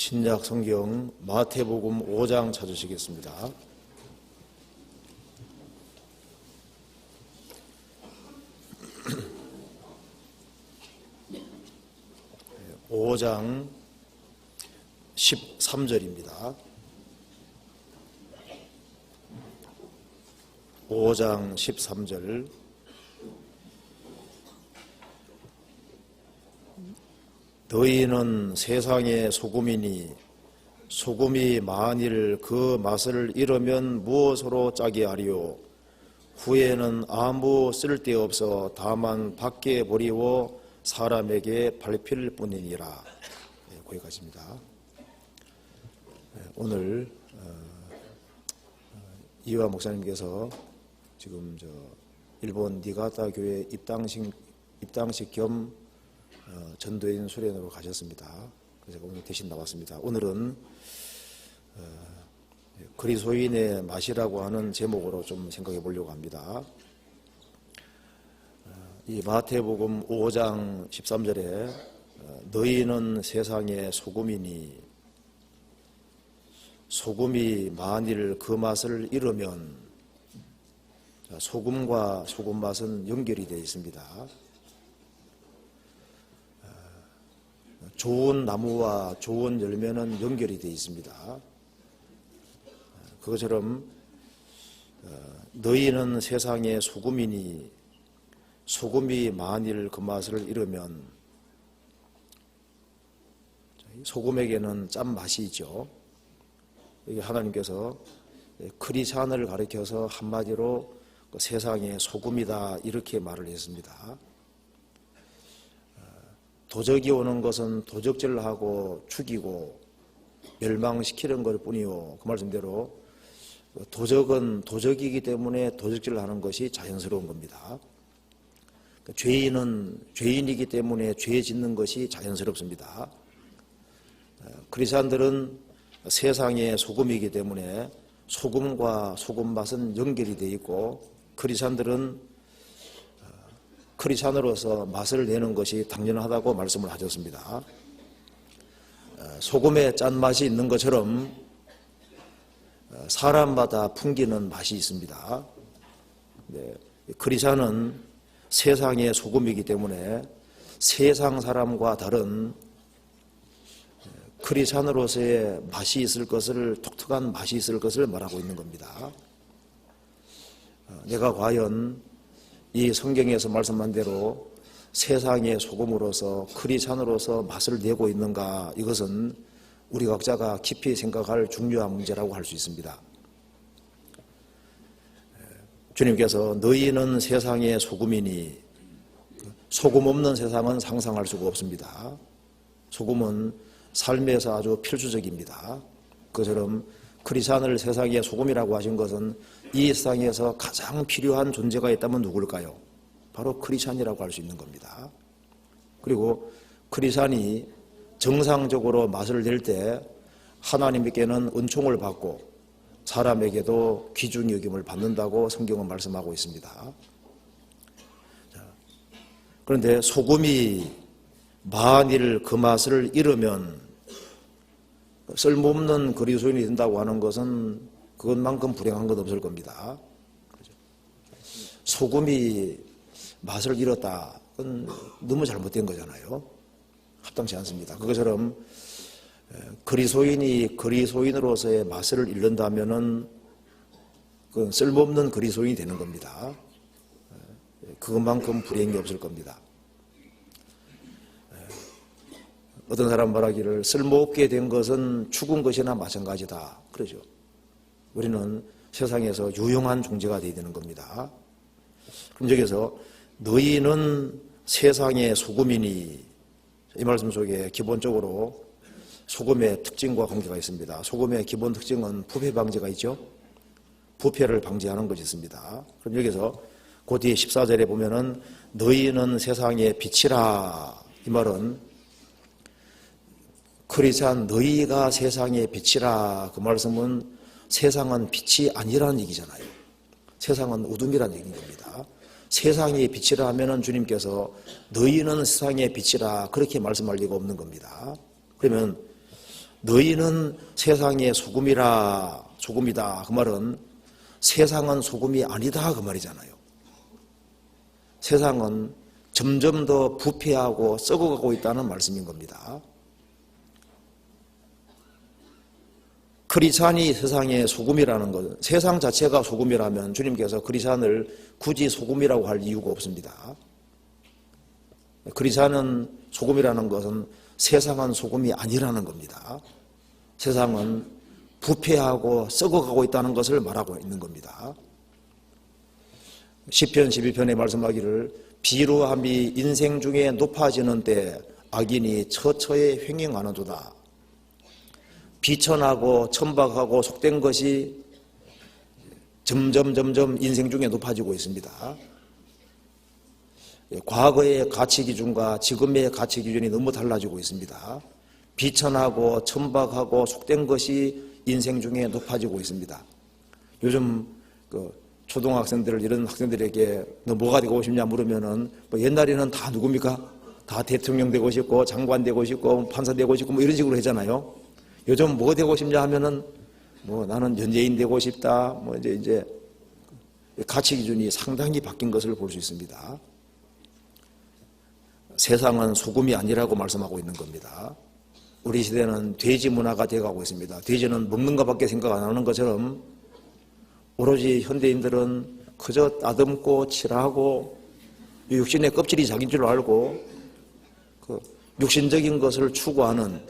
신약 성경 마태복음 5장 찾으시겠습니다. 5장 13절입니다. 5장 13절. 너희는 세상의 소금이니 소금이 만일 그 맛을 잃으면 무엇으로 짜게 하리요. 후에는 아무 쓸데없어 다만 밖에 버리고 사람에게 밟힐 뿐이니라. 거기까지입니다. 오늘 이화 목사님께서 지금 일본 니가타 교회 입당식 겸 전도인 수련으로 가셨습니다. 그래서 제가 오늘 대신 나왔습니다. 오늘은 그리스도인의 맛이라고 하는 제목으로 좀 생각해 보려고 합니다. 이 마태복음 5장 13절에 너희는 세상의 소금이니 소금이 만일 그 맛을 잃으면, 소금과 소금 맛은 연결이 되어 있습니다. 좋은 나무와 좋은 열매는 연결이 되어 있습니다. 그것처럼 너희는 세상의 소금이니 소금이 만일 그 맛을 잃으면, 소금에게는 짠맛이 있죠. 여기 하나님께서 크리스찬을 가리켜서 한마디로 세상의 소금이다 이렇게 말을 했습니다. 도적이 오는 것은 도적질하고 죽이고 멸망시키는 것 뿐이요. 그 말씀대로 도적은 도적이기 때문에 도적질하는 것이 자연스러운 겁니다. 죄인은 죄인이기 때문에 죄 짓는 것이 자연스럽습니다. 크리스찬들은 세상의 소금이기 때문에 소금과 소금 맛은 연결이 되어 있고, 크리스찬들은 크리스찬으로서 맛을 내는 것이 당연하다고 말씀을 하셨습니다. 소금에 짠맛이 있는 것처럼 사람마다 풍기는 맛이 있습니다. 크리스찬은 세상의 소금이기 때문에 세상 사람과 다른 크리스찬으로서의 맛이 있을 것을, 독특한 맛이 있을 것을 말하고 있는 겁니다. 내가 과연 이 성경에서 말씀한 대로 세상의 소금으로서 크리스찬으로서 맛을 내고 있는가, 이것은 우리 각자가 깊이 생각할 중요한 문제라고 할 수 있습니다. 주님께서 너희는 세상의 소금이니, 소금 없는 세상은 상상할 수가 없습니다. 소금은 삶에서 아주 필수적입니다. 그처럼 크리스찬을 세상의 소금이라고 하신 것은 이 세상에서 가장 필요한 존재가 있다면 누굴까요? 바로 크리스찬이라고 할 수 있는 겁니다. 그리고 크리스찬이 정상적으로 맛을 낼 때 하나님께는 은총을 받고 사람에게도 귀중히 여김을 받는다고 성경은 말씀하고 있습니다. 그런데 소금이 만일 그 맛을 잃으면, 쓸모없는 그리스도인이 된다고 하는 것은 그것만큼 불행한 것 없을 겁니다. 소금이 맛을 잃었다, 그건 너무 잘못된 거잖아요. 합당치 않습니다. 그것처럼 그리스도인이 그리스도인으로서의 맛을 잃는다면은 그건 쓸모없는 그리스도인이 되는 겁니다. 그것만큼 불행이 없을 겁니다. 어떤 사람 말하기를 쓸모없게 된 것은 죽은 것이나 마찬가지다 그러죠. 우리는 세상에서 유용한 존재가 되어야 되는 겁니다. 그럼 여기서 너희는 세상의 소금이니, 이 말씀 속에 기본적으로 소금의 특징과 관계가 있습니다. 소금의 기본 특징은 부패 방지가 있죠. 부패를 방지하는 것이 있습니다. 그럼 여기서 그 뒤에 14절에 보면은 너희는 세상의 빛이라, 이 말은 크리스찬 너희가 세상의 빛이라, 그 말씀은 세상은 빛이 아니라는 얘기잖아요. 세상은 어둠이라는 얘기인 겁니다. 세상의 빛이라 하면은 주님께서 너희는 세상의 빛이라 그렇게 말씀할 리가 없는 겁니다. 그러면 너희는 세상의 소금이다. 그 말은 세상은 소금이 아니다 그 말이잖아요. 세상은 점점 더 부패하고 썩어가고 있다는 말씀인 겁니다. 크리스찬이 세상의 소금이라는 것, 세상 자체가 소금이라면 주님께서 크리스찬을 굳이 소금이라고 할 이유가 없습니다. 크리스찬은 소금이라는 것은 세상은 소금이 아니라는 겁니다. 세상은 부패하고 썩어가고 있다는 것을 말하고 있는 겁니다. 시편 12편에 말씀하기를 비루함이 인생 중에 높아지는 때 악인이 처처에 횡행하는도다. 비천하고 천박하고 속된 것이 점점 인생 중에 높아지고 있습니다. 과거의 가치 기준과 지금의 가치 기준이 너무 달라지고 있습니다. 비천하고 천박하고 속된 것이 인생 중에 높아지고 있습니다. 요즘 초등학생들 이런 학생들에게 너 뭐가 되고 싶냐 물으면은 옛날에는 다 누굽니까? 다 대통령 되고 싶고 장관 되고 싶고 판사 되고 싶고 이런 식으로 했잖아요. 요즘 뭐 되고 싶냐 하면은 나는 연예인 되고 싶다. 이제 가치 기준이 상당히 바뀐 것을 볼 수 있습니다. 세상은 소금이 아니라고 말씀하고 있는 겁니다. 우리 시대는 돼지 문화가 되어가고 있습니다. 돼지는 먹는 것밖에 생각 안 하는 것처럼 오로지 현대인들은 그저 따듬고 칠하고 육신의 껍질이 자기인 줄 알고 육신적인 것을 추구하는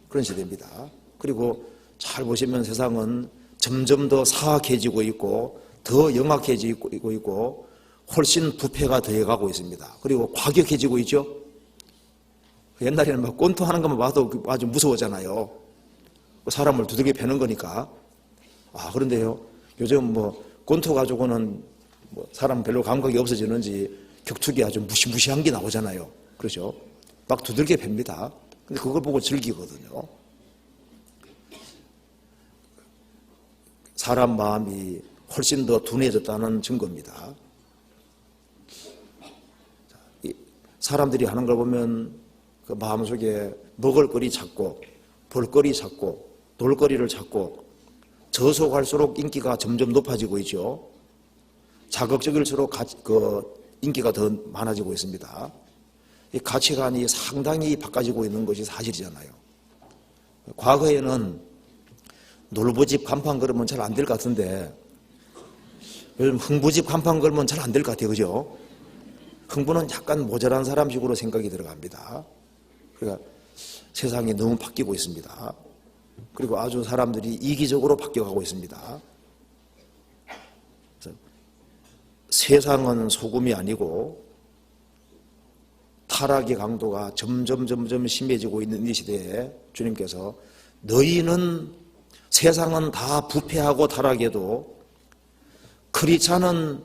그런 시대입니다. 그리고 잘 보시면 세상은 점점 더 사악해지고 있고 더 영악해지고 있고 훨씬 부패가 더해가고 있습니다. 그리고 과격해지고 있죠. 옛날에는 막 꼰토하는 것만 봐도 아주 무서웠잖아요. 사람을 두들겨 패는 거니까. 그런데요, 요즘 꼰토 가지고는 사람 별로 감각이 없어지는지 격투기 아주 무시무시한 게 나오잖아요. 그렇죠? 막 두들겨 팹니다. 근데 그걸 보고 즐기거든요. 사람 마음이 훨씬 더 둔해졌다는 증거입니다. 사람들이 하는 걸 보면 그 마음속에 먹을거리 찾고 볼거리 찾고 놀거리를 찾고 저속할수록 인기가 점점 높아지고 있죠. 자극적일수록 인기가 더 많아지고 있습니다. 이 가치관이 상당히 바꿔지고 있는 것이 사실이잖아요. 과거에는 놀부집 간판 걸으면 잘 안 될 것 같은데 요즘 흥부집 간판 걸으면 잘 안 될 것 같아요. 그죠? 흥부는 약간 모자란 사람식으로 생각이 들어갑니다. 그러니까 세상이 너무 바뀌고 있습니다. 그리고 아주 사람들이 이기적으로 바뀌어가고 있습니다. 그래서 세상은 소금이 아니고 타락의 강도가 점점 심해지고 있는 이 시대에 주님께서 너희는 세상은 다 부패하고 타락해도 크리스찬은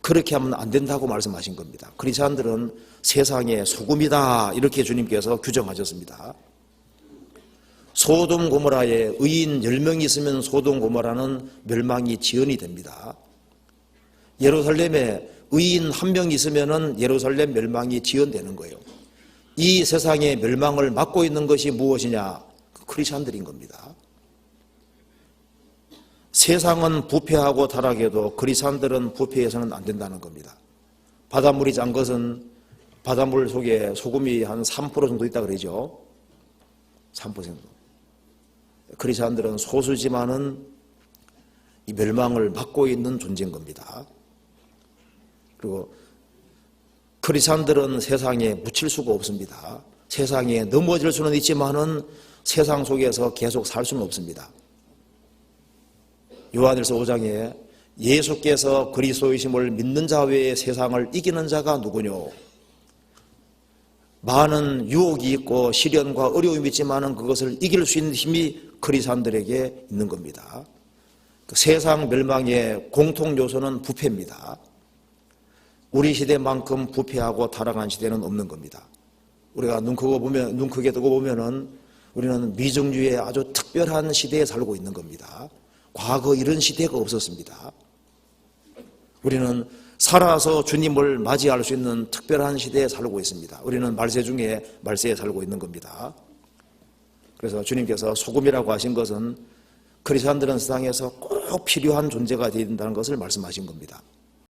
그렇게 하면 안 된다고 말씀하신 겁니다. 크리스찬들은 세상의 소금이다 이렇게 주님께서 규정하셨습니다. 소돔 고모라에 의인 10명이 있으면 소돔 고모라는 멸망이 지연이 됩니다. 예루살렘에 의인 1명 있으면 예루살렘 멸망이 지연되는 거예요. 이 세상의 멸망을 막고 있는 것이 무엇이냐? 크리스찬들인 겁니다. 세상은 부패하고 타락해도 크리스찬들은 부패해서는 안 된다는 겁니다. 바닷물이 짠 것은 바닷물 속에 소금이 한 3% 정도 있다 그러죠. 3%. 크리스찬들은 소수지만은 이 멸망을 막고 있는 존재인 겁니다. 그리고 크리스찬들은 세상에 묻힐 수가 없습니다. 세상에 넘어질 수는 있지만은 세상 속에서 계속 살 수는 없습니다. 요한일서 5장에 예수께서 그리스도이심을 믿는 자 외에 세상을 이기는 자가 누구뇨? 많은 유혹이 있고 시련과 어려움이 있지만은 그것을 이길 수 있는 힘이 크리스찬들에게 있는 겁니다. 세상 멸망의 공통 요소는 부패입니다. 우리 시대만큼 부패하고 타락한 시대는 없는 겁니다. 우리가 눈 크게 뜨고 보면은 우리는 미정주의 아주 특별한 시대에 살고 있는 겁니다. 과거 이런 시대가 없었습니다. 우리는 살아서 주님을 맞이할 수 있는 특별한 시대에 살고 있습니다. 우리는 말세 중에 말세에 살고 있는 겁니다. 그래서 주님께서 소금이라고 하신 것은 크리스천들은 세상에서 꼭 필요한 존재가 되어야 된다는 것을 말씀하신 겁니다.